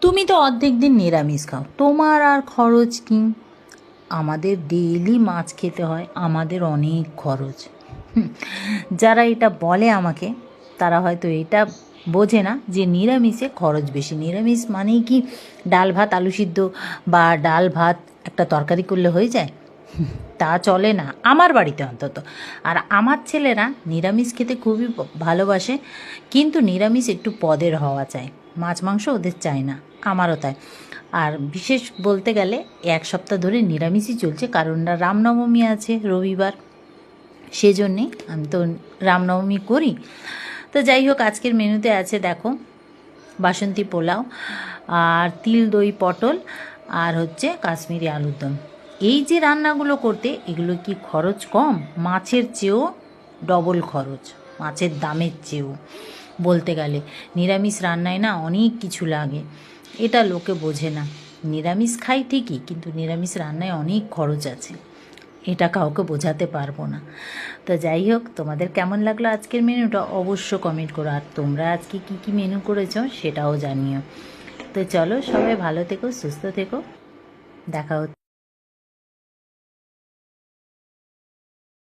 তুমি তো অর্ধেক দিন নিরামিষ খাও, তোমার আর খরচ কি? আমাদের ডেইলি মাছ খেতে হয়, আমাদের অনেক খরচ। হুম, যারা এটা বলে আমাকে, তারা হয়তো এটা বোঝে না যে নিরামিষে খরচ বেশি। নিরামিষ মানেই কি ডাল ভাত আলু সিদ্ধ বা ডাল ভাত একটা তরকারি করলে হয়ে যায়? তা চলে না আমার বাড়িতে অন্তত। আর আমার ছেলেরা নিরামিষ খেতে খুবই ভালোবাসে, কিন্তু নিরামিষ একটু পদের হওয়া চাই, মাছ মাংস ওদের চাই না, আমারও তাই। আর বিশেষ বলতে গেলে এক সপ্তাহ ধরে নিরামিষই চলছে, কারণ রামনবমী আছে রবিবার, সেজন্যে আমি তো রামনবমী করি। তো যাই হোক, আজকের মেনুতে আছে দেখো, বাসন্তী পোলাও আর তিল দই পটল আর হচ্ছে কাশ্মীরি আলুর দম। এই যে রান্নাগুলো করতে, এগুলো কি খরচ কম? মাছের চেয়েও ডবল খরচ, মাছের দামের চেয়েও বলতে গেলে। নিরামিষ রান্নায় না অনেক কিছু লাগে, এটা লোকে বোঝে না। নিরামিষ খাই ঠিকই, কিন্তু নিরামিষ রান্নায় অনেক খরচ আছে, এটা কাউকে বোঝাতে পারবো না। তো যাই হোক, তোমাদের কেমন লাগলো আজকের মেনুটা অবশ্য কমেন্ট করো, আর তোমরা আজকে কি কি মেনু করেছো সেটাও জানিও। তো চলো, সবাই ভালো থেকো, সুস্থ থেকো, দেখা হচ্ছে।